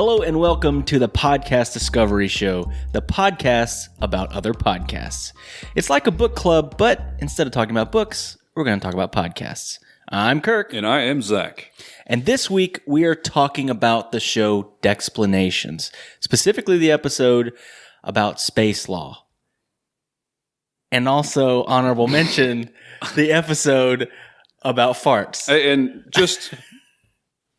Hello and welcome to the Podcast Discovery Show, the podcast about other podcasts. It's like a book club, but instead of talking about books, we're going to talk about podcasts. I'm Kirk. And I am Zach. And this week we are talking about the show Dexplanations, specifically the episode about space law. And also, honorable mention, the episode about farts. And just...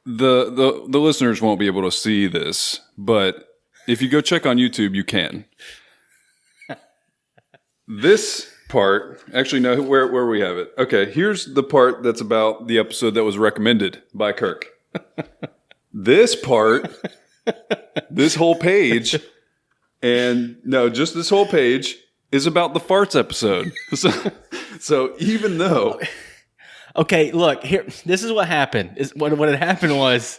The listeners won't be able to see this, but if you go check on YouTube, you can. This part, actually, no, where we have it. Okay, here's the part that's about the episode that was recommended by Kirk. This part, this whole page, and no, just this whole page is about the farts episode. So even though... Okay, look, here, this is what happened. What had happened was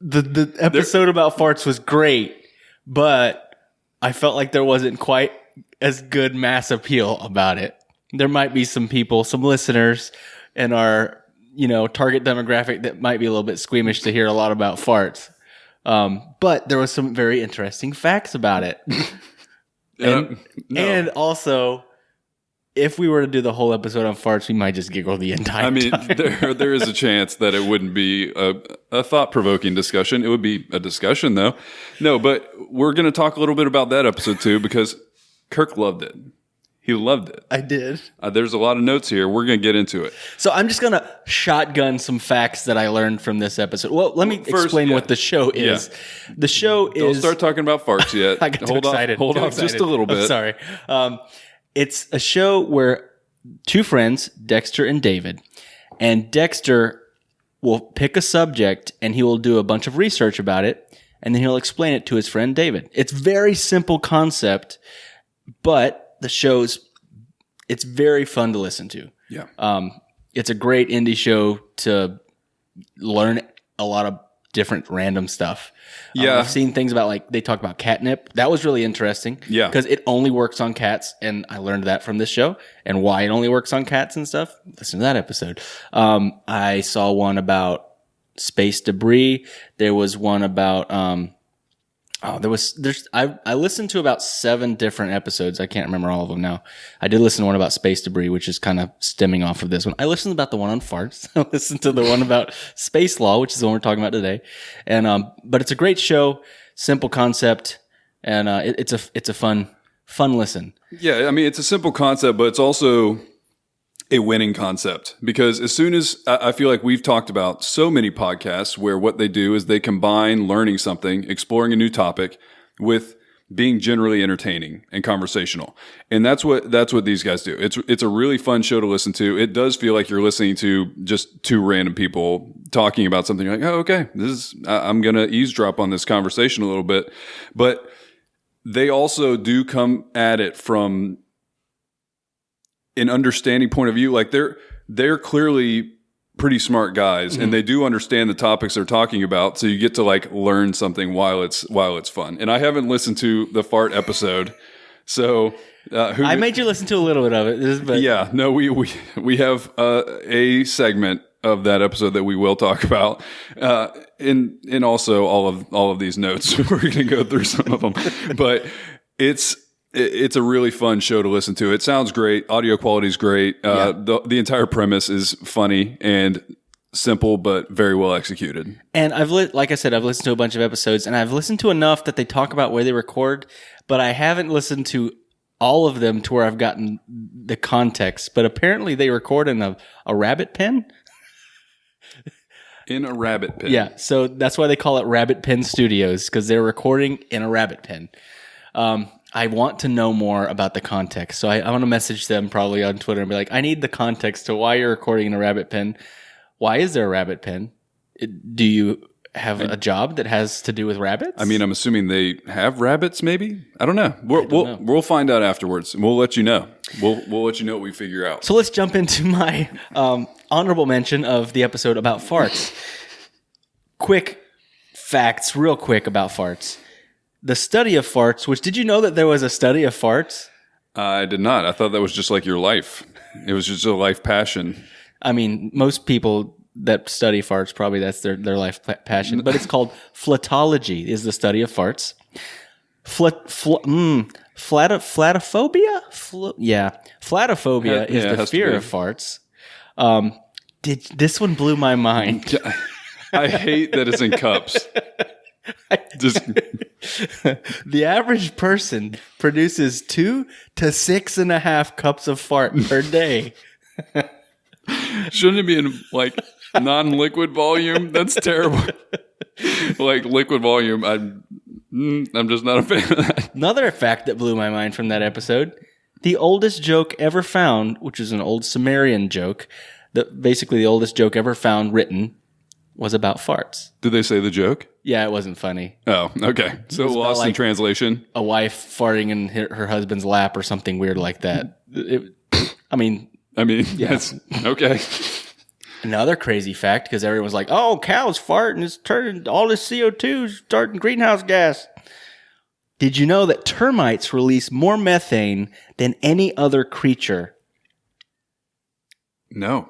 the episode about farts was great, but I felt like there wasn't quite as good mass appeal about it. There might be some people, some listeners in our, target demographic that might be a little bit squeamish to hear a lot about farts. But there was some very interesting facts about it. And also... if we were to do the whole episode on farts, we might just giggle the entire time. there is a chance that it wouldn't be a thought-provoking discussion. It would be a discussion, though. No, but we're going to talk a little bit about that episode, too, because Kirk loved it. He loved it. I did. There's a lot of notes here. We're going to get into it. So I'm just going to shotgun some facts that I learned from this episode. Well, let me explain what the show is. Yeah. The show is... Don't start talking about farts yet. I got too excited. Hold on just a little bit. I'm sorry. It's a show where two friends, Dexter and David, and Dexter will pick a subject and he will do a bunch of research about it, and then he'll explain it to his friend David. It's very simple concept, but it's very fun to listen to. Yeah. It's a great indie show to learn a lot of different random stuff. Yeah. I've seen things about, they talk about catnip. That was really interesting. Yeah. Because it only works on cats, and I learned that from this show, and why it only works on cats and stuff. Listen to that episode. I saw one about space debris. There was one about, I listened to about 7 different episodes. I can't remember all of them now. I did listen to one about space debris, which is kind of stemming off of this one. I listened about the one on farts. I listened to the one about space law, which is the one we're talking about today. And, but it's a great show, simple concept, and, it's a fun listen. Yeah. I mean, it's a simple concept, but it's also a winning concept, because as soon as I feel like we've talked about so many podcasts where what they do is they combine learning something, exploring a new topic, with being generally entertaining and conversational. And that's what these guys do. It's a really fun show to listen to. It does feel like you're listening to just two random people talking about something. You're like, oh, okay, I'm going to eavesdrop on this conversation a little bit. But they also do come at it from an understanding point of view. Like they're clearly pretty smart guys, and they do understand the topics they're talking about. So you get to learn something while it's fun. And I haven't listened to the fart episode, so I made you listen to a little bit of it. But yeah, no, we have a segment of that episode that we will talk about, and also all of these notes. We're going to go through some of them, but it's a really fun show to listen to. It sounds great. Audio quality is great. The entire premise is funny and simple, but very well executed. And like I said, I've listened to a bunch of episodes, and I've listened to enough that they talk about where they record, but I haven't listened to all of them to where I've gotten the context. But apparently they record in a rabbit pen. In a rabbit pen. Yeah, so that's why they call it Rabbit Pen Studios, because they're recording in a rabbit pen. I want to know more about the context. So I want to message them probably on Twitter and be like, I need the context to why you're recording in a rabbit pen. Why is there a rabbit pen? Do you have a job that has to do with rabbits? I mean, I'm assuming they have rabbits, maybe? I don't know. We'll find out afterwards, and we'll let you know. We'll let you know what we figure out. So let's jump into my honorable mention of the episode about farts. Quick facts, real quick about farts. The study of farts, which, did you know that there was a study of farts? I did not. I thought that was just like your life. It was just a life passion. I mean, most people that study farts, probably that's their life passion. But it's called flatology, is the study of farts. Flatophobia? Flatophobia is the fear of farts. This one blew my mind. I hate that it's in cups. The average person produces 2 to 6.5 cups of fart per day. Shouldn't it be in like non-liquid volume? That's terrible. Like liquid volume, I'm just not a fan of that. Another fact that blew my mind from that episode: the oldest joke ever found, which is an old Sumerian joke, basically the oldest joke ever found written, was about farts. Did they say the joke? Yeah, it wasn't funny. Oh, okay. So It was lost about, in translation. A wife farting in her husband's lap or something weird like that. I mean, yeah. That's okay. Another crazy fact, because everyone's like, "Oh, cows fart and it's turning all this CO2 starting greenhouse gas." Did you know that termites release more methane than any other creature? No.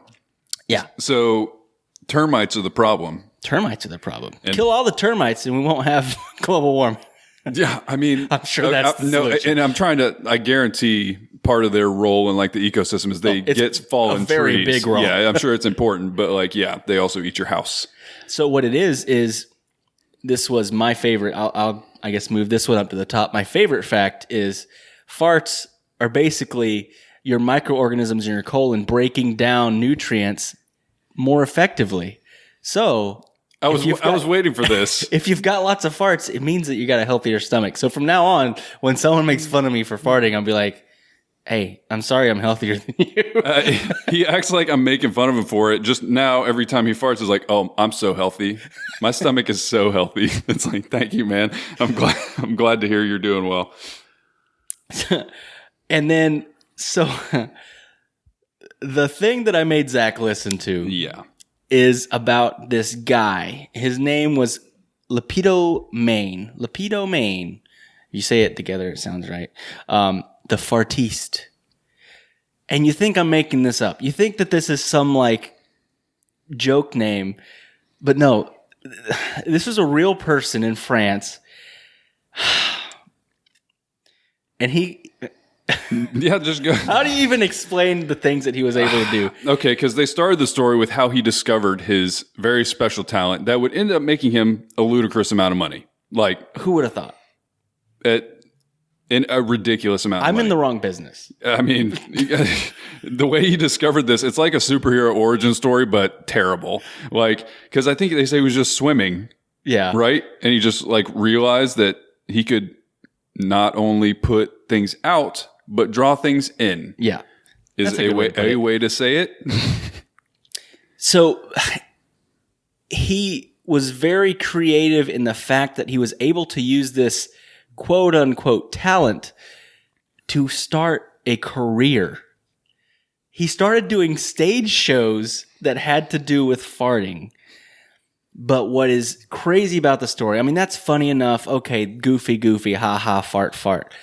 Yeah. So termites are the problem. Termites are the problem. Kill all the termites and we won't have global warming. Yeah, I mean, I'm sure that's the solution. And I guarantee part of their role in like the ecosystem is they get fallen trees. A very big role. Yeah, I'm sure it's important, but like, yeah, they also eat your house. So what it is this was my favorite. I'll I guess move this one up to the top. My favorite fact is farts are basically your microorganisms in your colon breaking down nutrients more effectively. So I was waiting for this. If you've got lots of farts, it means that you got a healthier stomach. So from now on, when someone makes fun of me for farting, I'll be like, "Hey, I'm sorry, I'm healthier than you." He acts like I'm making fun of him for it. Just now, every time he farts, is like, "Oh, I'm so healthy. My stomach is so healthy." It's like, "Thank you, man. I'm glad to hear you're doing well." And then, so the thing that I made Zach listen to, is about this guy. His name was Lepido Main. Lepido Main. You say it together, it sounds right. The Fartiste. And you think I'm making this up. You think that this is some like joke name. But no, this is a real person in France. And he... Yeah, just go. How do you even explain the things that he was able to do? Okay, because they started the story with how he discovered his very special talent that would end up making him a ludicrous amount of money. Like, who would have thought? In a ridiculous amount of money. I'm in the wrong business. I mean, the way he discovered this, it's like a superhero origin story, but terrible. Like, because I think they say he was just swimming. Yeah. Right? And he just like realized that he could not only put things out, but draw things in. Yeah. Is a way to say it. So he was very creative in the fact that he was able to use this quote unquote talent to start a career. He started doing stage shows that had to do with farting. But what is crazy about the story, I mean, that's funny enough. Okay, goofy, ha ha, fart.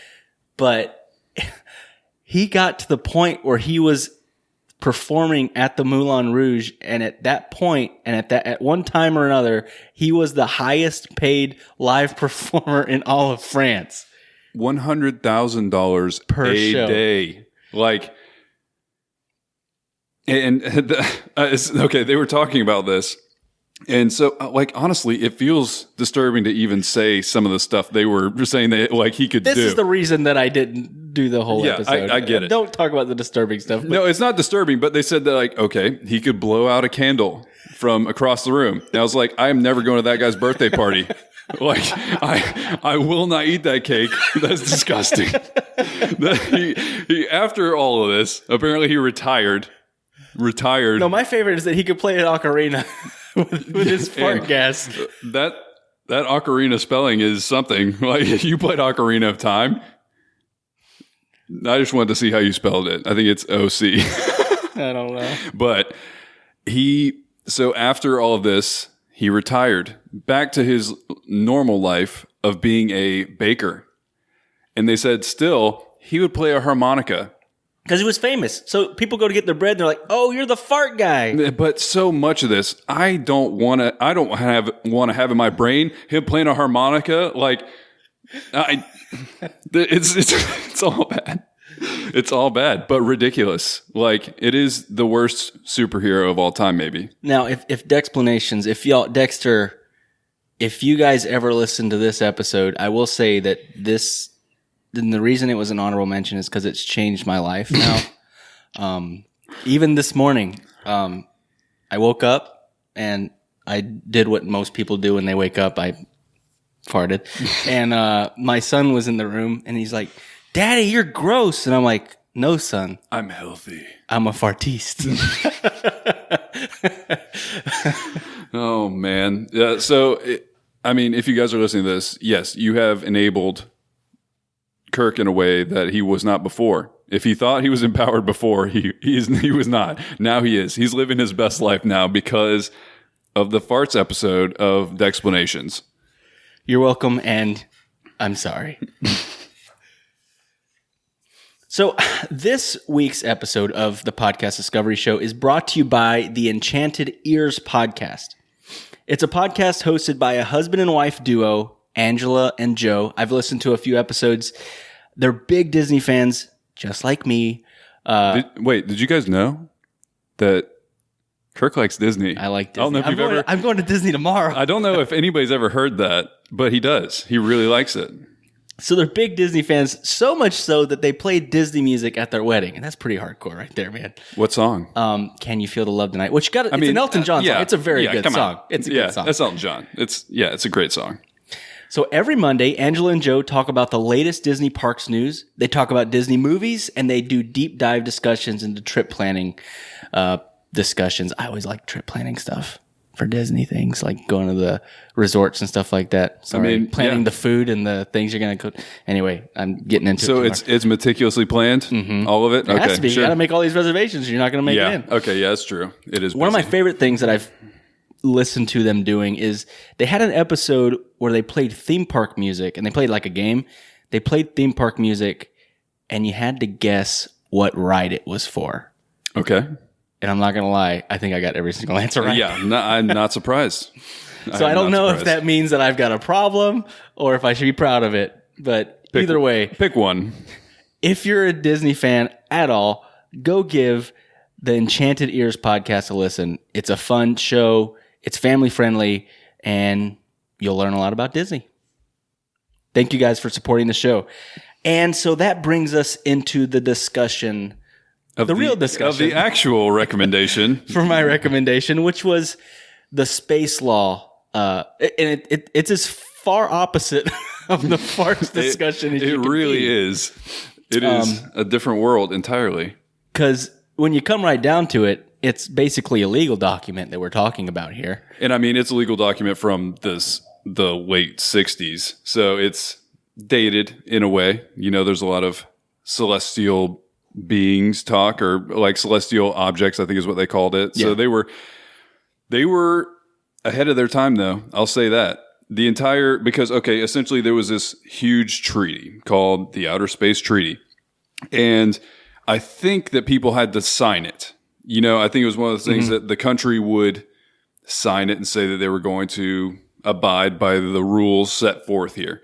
But he got to the point where he was performing at the Moulin Rouge, and at that point, and at one time or another, he was the highest paid live performer in all of France. $100,000 per show. Day. Like, okay, they were talking about this. And so, like, honestly, it feels disturbing to even say some of the stuff they were saying that, like, he could do. This is the reason that I didn't do the whole episode. I get it. Don't talk about the disturbing stuff. No, it's not disturbing, but they said that, like, okay, he could blow out a candle from across the room. And I was like, I am never going to that guy's birthday party. Like, I will not eat that cake. That's disgusting. He, after all of this, apparently he retired. No, my favorite is that he could play an ocarina with his fart gas. That ocarina spelling is something. Like, you played Ocarina of Time. I just wanted to see how you spelled it. I think it's OC. I don't know. But so after all of this, he retired back to his normal life of being a baker. And they said still, he would play a harmonica Because he was famous. So people go to get their bread and they're like, oh, you're the fart guy. But so much of this, I don't want to have in my brain him playing a harmonica. Like, it's all bad. It's all bad, but ridiculous. Like, it is the worst superhero of all time, maybe. Now, if Dexplanations, Dexter, if you guys ever listen to this episode, I will say that then the reason it was an honorable mention is because it's changed my life now. Even this morning, I woke up and I did what most people do when they wake up. I farted. And my son was in the room and he's like, Daddy, you're gross. And I'm like, no, son. I'm healthy. I'm a fartiste. Oh, man. Yeah, so, if you guys are listening to this, yes, you have enabled Kirk in a way that he was not before. If he thought he was empowered before, he was not. Now he is. He's living his best life now because of the farts episode of Dexplanations. You're welcome, and I'm sorry. So this week's episode of the Podcast Discovery Show is brought to you by the Enchanted Ears podcast. It's a podcast hosted by a husband and wife duo, Angela and Joe. I've listened to a few episodes. They're big Disney fans, just like me. Did you guys know that Kirk likes Disney? I like Disney. I don't know if I'm going to Disney tomorrow. I don't know if anybody's ever heard that, but he does. He really likes it. So they're big Disney fans, so much so that they played Disney music at their wedding. And that's pretty hardcore right there, man. What song? Can You Feel the Love Tonight? Which it's an Elton John song. It's a very good song. It's a good song. That's Elton John. It's a great song. So every Monday, Angela and Joe talk about the latest Disney parks news. They talk about Disney movies, and they do deep dive discussions into trip planning discussions. I always like trip planning stuff for Disney things, like going to the resorts and stuff like that. Planning the food and the things you're going to cook. Anyway, I'm getting into it. So it's meticulously planned, all of it? It has to be. Sure. You got to make all these reservations. You're not going to make it in. Okay, yeah, that's true. It is busy. One of my favorite things that I've listened to them doing is they had an episode where they played theme park music, and they played like a game. They played theme park music, and you had to guess what ride it was for. Okay. And I'm not going to lie, I think I got every single answer right. Yeah, I'm not surprised. So I don't know if that means that I've got a problem or if I should be proud of it. But either way. Pick one. If you're a Disney fan at all, go give the Enchanted Ears podcast a listen. It's a fun show. It's family friendly, and you'll learn a lot about Disney. Thank you guys for supporting the show. And so that brings us into the discussion, real discussion. Of the actual recommendation. For my recommendation, which was the space law. And it's as far opposite of the farce discussion as you can really be. is. It is a different world entirely. Because when you come right down to it, it's basically a legal document that we're talking about here. And it's a legal document from the late 60s. So it's dated in a way. There's a lot of celestial beings talk, or like celestial objects, I think is what they called it. Yeah. So they were ahead of their time, though. I'll say that. Because essentially there was this huge treaty called the Outer Space Treaty. And I think that people had to sign it. I think it was one of those things that the country would sign it and say that they were going to abide by the rules set forth here.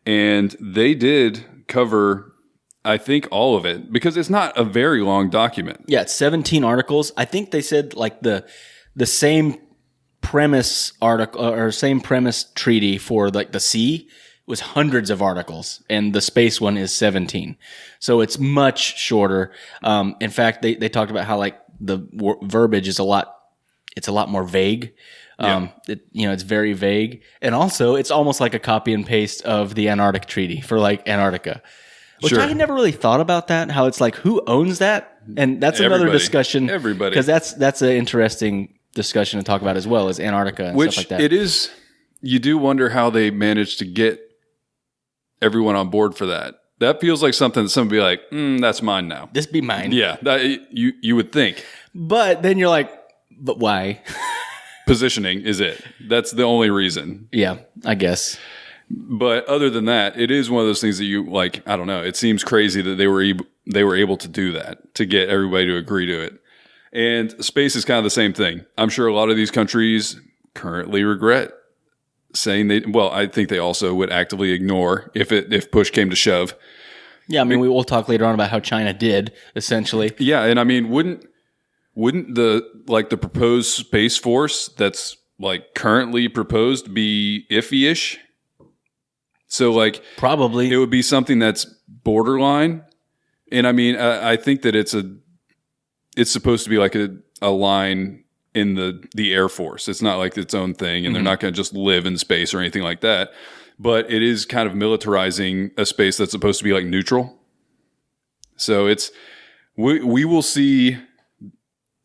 And they did cover, I think, all of it, because it's not a very long document. Yeah, it's 17 articles. I think they said like the same premise article or same premise treaty for like the sea was hundreds of articles, and the space one is 17. So it's much shorter. In fact, they talked about how like the verbiage is a lot more vague. It's very vague, and also it's almost like a copy and paste of the Antarctic Treaty for like Antarctica, which I had never really thought about that. How it's like, who owns that? And that's another discussion. Everybody, because that's an interesting discussion to talk about as well as Antarctica and stuff like that. It is. You do wonder how they managed to get everyone on board for that. That feels like something that somebody would be like, that's mine now. This be mine. Yeah, you would think. But then you're like, but why? Positioning is it. That's the only reason. Yeah, I guess. But other than that, it is one of those things that you like, I don't know. It seems crazy that they were they were able to do that, to get everybody to agree to it. And space is kind of the same thing. I'm sure a lot of these countries currently regret saying I think they also would actively ignore if push came to shove. Yeah, I mean, we will talk later on about how China did, essentially. Yeah, and I mean, wouldn't the proposed Space Force that's like currently proposed be iffy-ish? So like probably it would be something that's borderline. And I mean, I think that it's supposed to be like a line in the Air Force. It's not like its own thing, and they're not going to just live in space or anything like that. But it is kind of militarizing a space that's supposed to be like neutral. So we will see.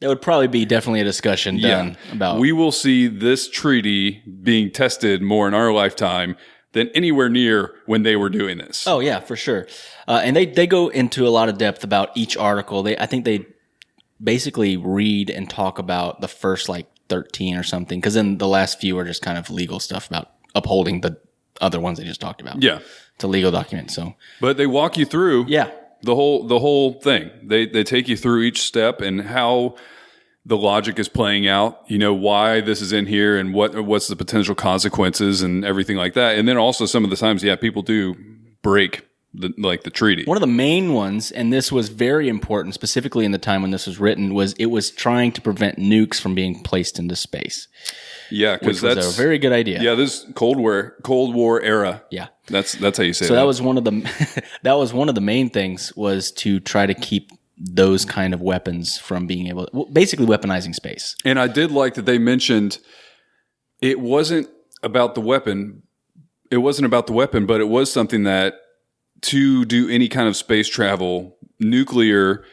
That would probably be definitely a discussion done about. We will see this treaty being tested more in our lifetime than anywhere near when they were doing this. Oh yeah, for sure. And they go into a lot of depth about each article. I think they basically read and talk about the first like 13 or something, because then the last few are just kind of legal stuff about upholding the other ones they just talked about. Yeah, it's a legal document. So, but they walk you through. Yeah. The whole thing. They take you through each step and how the logic is playing out, why this is in here and what's the potential consequences and everything like that. And then also some of the times, people do break the treaty. One of the main ones, and this was very important, specifically in the time when this was written, was it was trying to prevent nukes from being placed into space. Yeah, because that's a very good idea. Yeah, this Cold War era. Yeah, that's how you say it. So that was one of the main things, was to try to keep those kind of weapons from being basically weaponizing space. And I did like that they mentioned it wasn't about the weapon. It wasn't about the weapon, but it was something that to do any kind of space travel, nuclear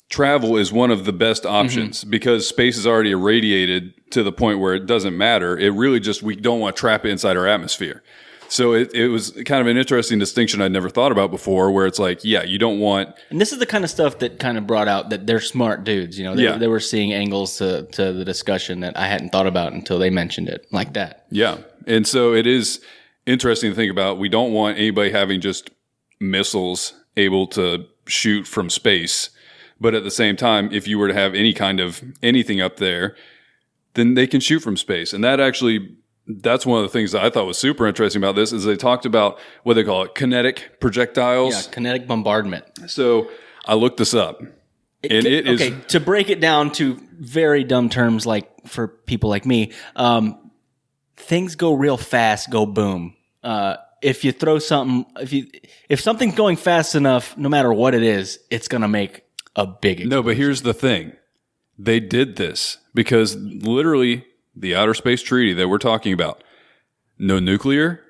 travel is one of the best options because space is already irradiated to the point where it doesn't matter. It really just, we don't want to trap it inside our atmosphere. So it was kind of an interesting distinction I'd never thought about before, where it's like, you don't want... And this is the kind of stuff that kind of brought out that they're smart dudes, They were seeing angles to the discussion that I hadn't thought about until they mentioned it like that. Yeah. And so it is interesting to think about. We don't want anybody having just missiles able to shoot from space. But at the same time, if you were to have any kind of anything up there, then they can shoot from space. And that's one of the things that I thought was super interesting about this, is they talked about what they call it, kinetic projectiles. Yeah, kinetic bombardment. So I looked this up. And it is... Okay, to break it down to very dumb terms, like for people like me, things go real fast, go boom. If you throw something, if something's going fast enough, no matter what it is, it's going to make a big explosion. No, but here's the thing. They did this because literally the Outer Space Treaty that we're talking about, no nuclear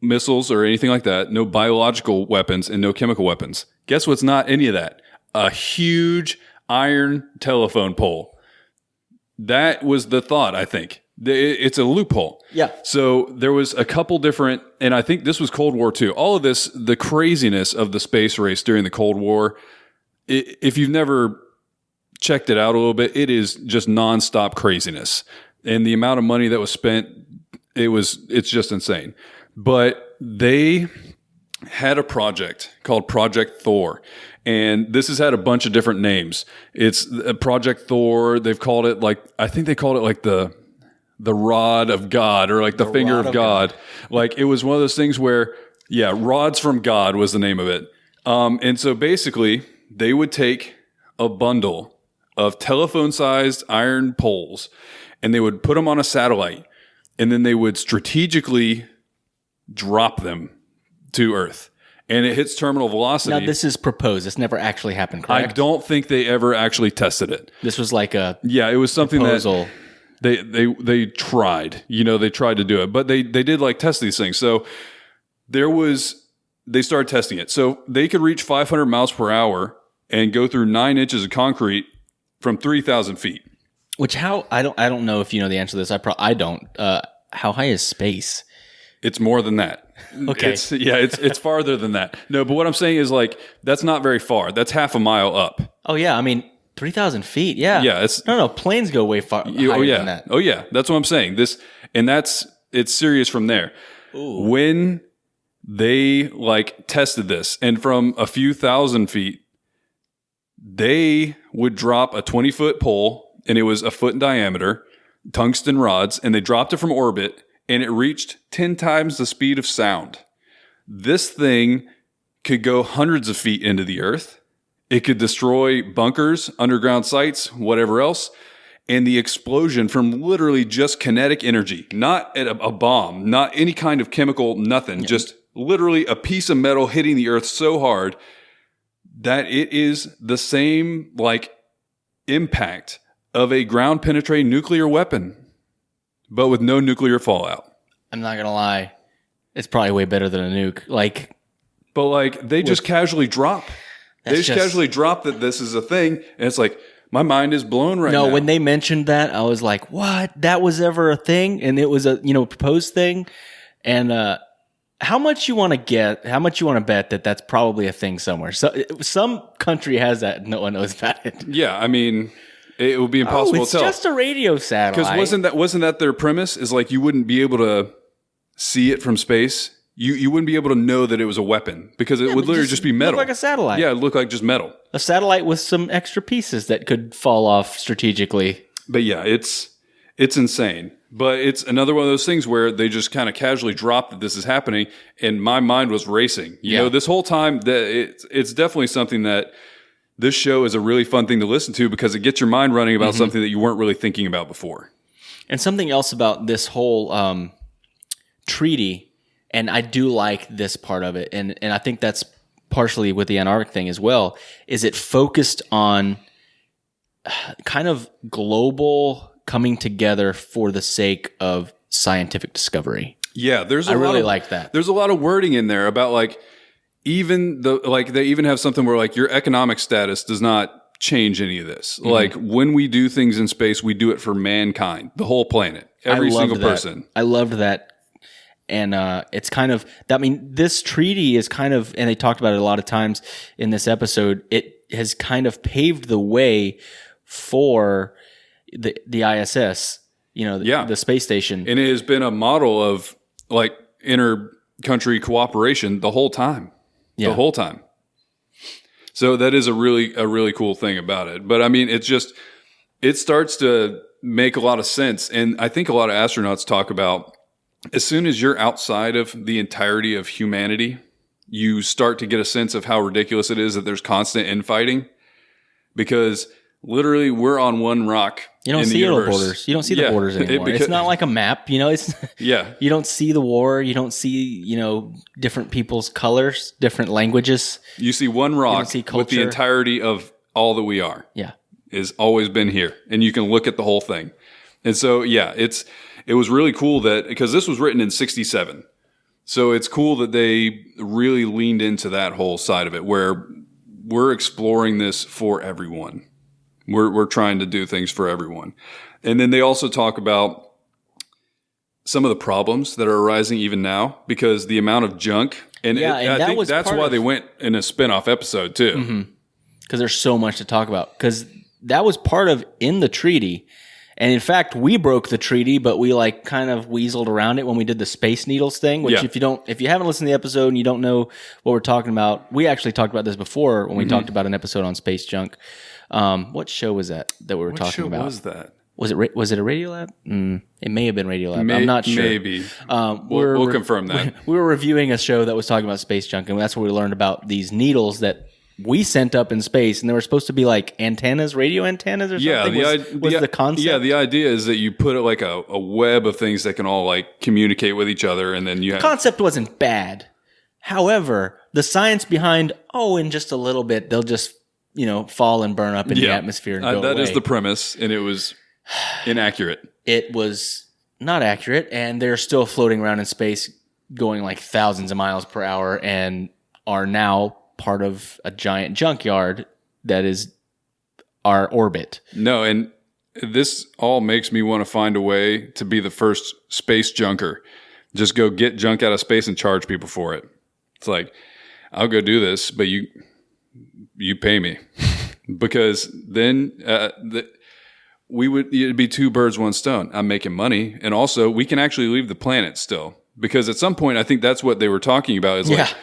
missiles or anything like that, no biological weapons, and no chemical weapons. Guess what's not any of that? A huge iron telephone pole. That was the thought, I think. It's a loophole. Yeah. So there was a couple different, and I think this was Cold War II. All of this, the craziness of the space race during the Cold War, if you've never checked it out a little bit, it is just nonstop craziness. And the amount of money that was spent, it's just insane. But they had a project called Project Thor. And this has had a bunch of different names. It's Project Thor. They've called it I think they called it like the rod of God, or like the finger of God. Like it was one of those things where, rods from God was the name of it. And so basically they would take a bundle of telephone-sized iron poles and they would put them on a satellite, and then they would strategically drop them to Earth. And it hits terminal velocity. Now, this is proposed. This never actually happened, correct? I don't think they ever actually tested it. This was like a it was something proposal. That they tried. They tried to do it. But they did test these things. So they started testing it. So they could reach 500 miles per hour and go through 9 inches of concrete from 3,000 feet. Which I don't know if you know the answer to this. I don't. How high is space? It's more than that. Okay. It's farther than that. No, but what I'm saying is that's not very far. That's half a mile up. Oh yeah, I mean 3,000 feet. Yeah. Yeah. No. Planes go way far higher than that. Oh yeah. That's what I'm saying. It's serious from there. Ooh. When they like tested this, and from a few thousand feet, they would drop a 20-foot pole, and it was a foot in diameter, tungsten rods, and they dropped it from orbit, and it reached 10 times the speed of sound. This thing could go hundreds of feet into the earth. It could destroy bunkers, underground sites, whatever else. And the explosion from literally just kinetic energy, not a bomb, not any kind of chemical, nothing, just literally a piece of metal hitting the earth so hard that it is the same like impact of a ground penetrating nuclear weapon, but with no nuclear fallout. I'm not going to lie. It's probably way better than a nuke. But they just casually drop. They just casually drop that this is a thing. And it's like, my mind is blown right now. No, when they mentioned that, I was like, what? That was ever a thing? And it was a, proposed thing. And how much you want to get, how much you want to bet that that's probably a thing somewhere. So some country has that. No one knows about it. Yeah. I mean, it would be impossible to tell. It's just a radio satellite. Because wasn't that their premise? Is like you wouldn't be able to see it from space. You wouldn't be able to know that it was a weapon because it would literally just be metal. Look like a satellite. Yeah, it looked like just metal. A satellite with some extra pieces that could fall off strategically. But yeah, it's insane. But it's another one of those things where they just kind of casually dropped that this is happening, and my mind was racing. You know, this whole time that it's definitely something that this show is a really fun thing to listen to because it gets your mind running about something that you weren't really thinking about before. And something else about this whole treaty. And I do like this part of it. And I think that's partially with the Antarctic thing as well, is it focused on kind of global coming together for the sake of scientific discovery. Yeah, I really like that. There's a lot of wording in there about they even have something where your economic status does not change any of this. Like when we do things in space, we do it for mankind, the whole planet, every single person. I loved that. And it's kind of, this treaty is kind of, and they talked about it a lot of times in this episode, it has kind of paved the way for the ISS, the space station. And it has been a model of inter-country cooperation the whole time. Yeah. The whole time. So that is a really cool thing about it. But I mean, it starts to make a lot of sense. And I think a lot of astronauts talk about as soon as you're outside of the entirety of humanity, you start to get a sense of how ridiculous it is that there's constant infighting because literally we're on one rock. You don't see the borders. You don't see the borders anymore. It's not like a map, It's you don't see the war. You don't see different people's colors, different languages. You see one rock with the entirety of all that we are. Yeah, is always been here, and you can look at the whole thing. And so it was really cool because this was written in 1967. So it's cool that they really leaned into that whole side of it where we're exploring this for everyone. We're trying to do things for everyone. And then they also talk about some of the problems that are arising even now because the amount of junk. And I think that's why they went in a spinoff episode too. Because there's so much to talk about. Because that was part of in the treaty. And in fact, we broke the treaty, but we kind of weaseled around it when we did the Space Needles thing, which if you haven't listened to the episode and you don't know what we're talking about, we actually talked about this before when we talked about an episode on space junk. What show was that we were talking about? What show was Was that? it a Radiolab? It may have been Radiolab. I'm not sure. Maybe. We'll confirm that. We were reviewing a show that was talking about space junk, and that's where we learned about these needles that we sent up in space, and they were supposed to be like antennas, radio antennas or something. Yeah, was the concept. Yeah, the idea is that you put it like a web of things that can all communicate with each other, and then you have... The concept wasn't bad. However, the science behind, in just a little bit, they'll just, fall and burn up in the atmosphere and go that away. Is the premise, and it was inaccurate. It was not accurate, and they're still floating around in space going thousands of miles per hour and are now part of a giant junkyard that is our orbit. No, and this all makes me want to find a way to be the first space junker. Just go get junk out of space and charge people for it. It's I'll go do this, but you pay me. Because then it'd be two birds, one stone. I'm making money. And also, we can actually leave the planet still. because at some point, I think that's what they were talking about is like,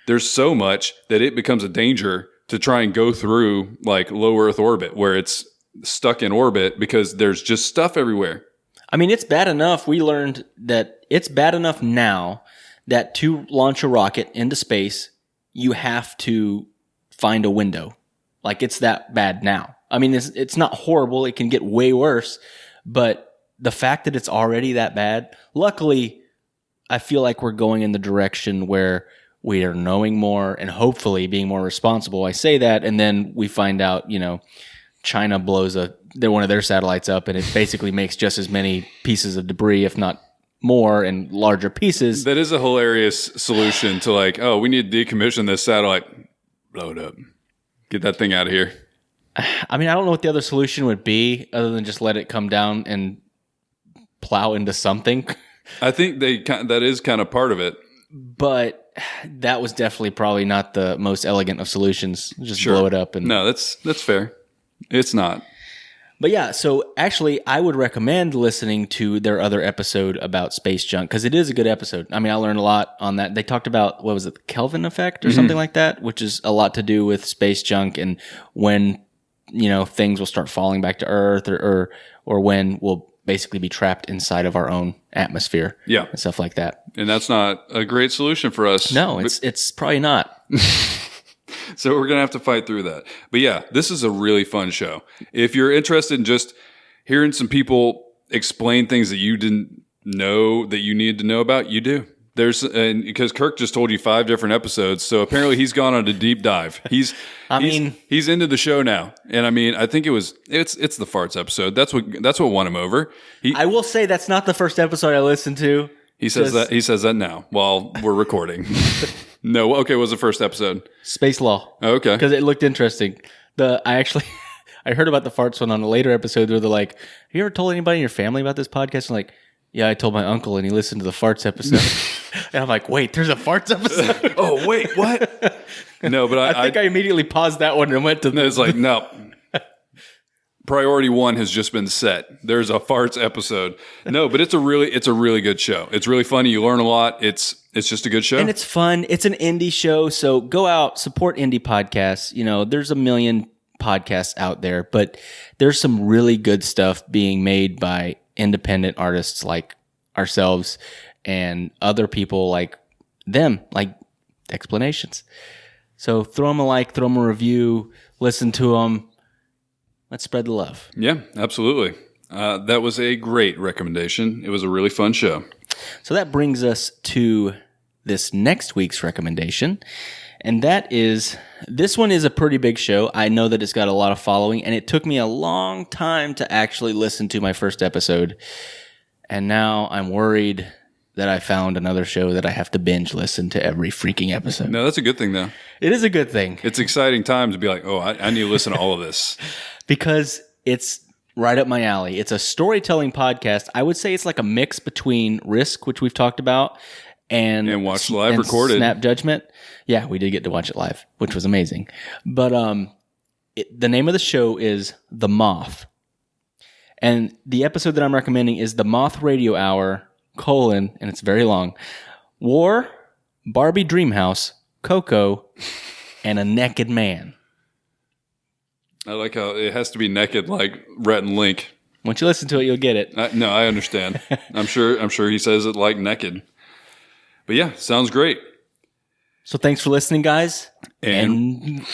there's so much that it becomes a danger to try and go through like low Earth orbit where it's stuck in orbit because there's just stuff everywhere. I mean, it's bad enough. We learned that it's bad enough now that to launch a rocket into space, you have to find a window. Like, it's that bad now. I mean, it's not horrible. It can get way worse. But the fact that it's already that bad, luckily, I feel like we're going in the direction where we are knowing more and hopefully being more responsible. I say that, and then we find out, China blows one of their satellites up, and it basically makes just as many pieces of debris, if not more, and larger pieces. That is a hilarious solution to like, oh, we need to decommission this satellite. Blow it up. Get that thing out of here. I mean, I don't know what the other solution would be other than just let it come down and plow into something. I think that is kind of part of it. But that was definitely probably not the most elegant of solutions. Just blow it up. No, that's fair. It's not. But yeah, so actually, I would recommend listening to their other episode about space junk because it is a good episode. I mean, I learned a lot on that. They talked about, what was it, the Kelvin effect or something like that, which is a lot to do with space junk and when, things will start falling back to Earth or when we'll basically be trapped inside of our own atmosphere. Yeah. And stuff like that. And that's not a great solution for us. No, it's probably not. So we're going to have to fight through that. But yeah, this is a really fun show. If you're interested in just hearing some people explain things that you didn't know that you needed to know about, you do. Because Kirk just told you 5 different episodes, so apparently he's gone on a deep dive. He's into the show now, and I mean, I think it's the farts episode. That's what won him over. I will say that's not the first episode I listened to. He says that now while we're recording. No, okay, what was the first episode? Space Law. Oh, okay, because it looked interesting. I heard about the farts one on a later episode where they're like, "Have you ever told anybody in your family about this podcast?" I'm like, yeah, I told my uncle, and he listened to the farts episode. And I'm like, wait, there's a farts episode? Oh, wait, what? No, but I think I immediately paused that one and went to... It's like, no. Priority 1 has just been set. There's a farts episode. No, but it's a really good show. It's really funny. You learn a lot. It's just a good show. And it's fun. It's an indie show, so go out, support indie podcasts. There's a million podcasts out there, but there's some really good stuff being made by independent artists like ourselves and other people like them, like Dexplanations. So throw them a like, throw them a review, listen to them. Let's spread the love. Yeah, absolutely. That was a great recommendation. It was a really fun show. So that brings us to this next week's recommendation. And that is, this one is a pretty big show. I know that it's got a lot of following, and it took me a long time to actually listen to my first episode. And now I'm worried that I found another show that I have to binge listen to every freaking episode. No, that's a good thing, though. It is a good thing. It's exciting time to be like, oh, I need to listen to all of this. Because it's right up my alley. It's a storytelling podcast. I would say it's like a mix between Risk, which we've talked about, and Watch Live recorded. Snap Judgment. Yeah, we did get to watch it live, which was amazing. But the name of the show is The Moth. And the episode that I'm recommending is The Moth Radio Hour, and it's very long, War, Barbie Dreamhouse, Coco, and a Nekkid Man. I like how it has to be naked like Rhett and Link. Once you listen to it, you'll get it. No, I understand. I'm sure he says it like Nekkid. But yeah, sounds great. So thanks for listening, guys. And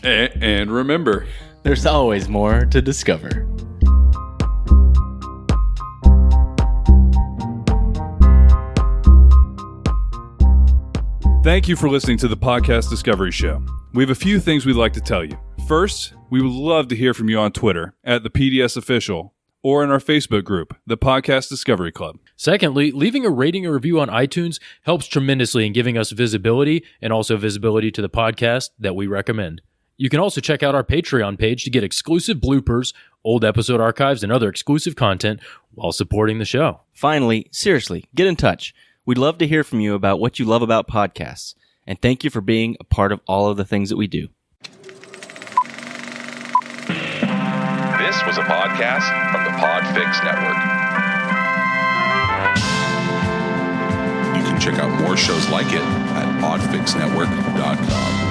remember, there's always more to discover. Thank you for listening to the Podcast Discovery Show. We have a few things we'd like to tell you. First, we would love to hear from you on Twitter at the PDS Official or in our Facebook group, the Podcast Discovery Club. Secondly, leaving a rating or review on iTunes helps tremendously in giving us visibility and also visibility to the podcast that we recommend. You can also check out our Patreon page to get exclusive bloopers, old episode archives, and other exclusive content while supporting the show. Finally, seriously, get in touch. We'd love to hear from you about what you love about podcasts. And thank you for being a part of all of the things that we do. This was a podcast from the Podfix Network. Check out more shows like it at oddfixnetwork.com.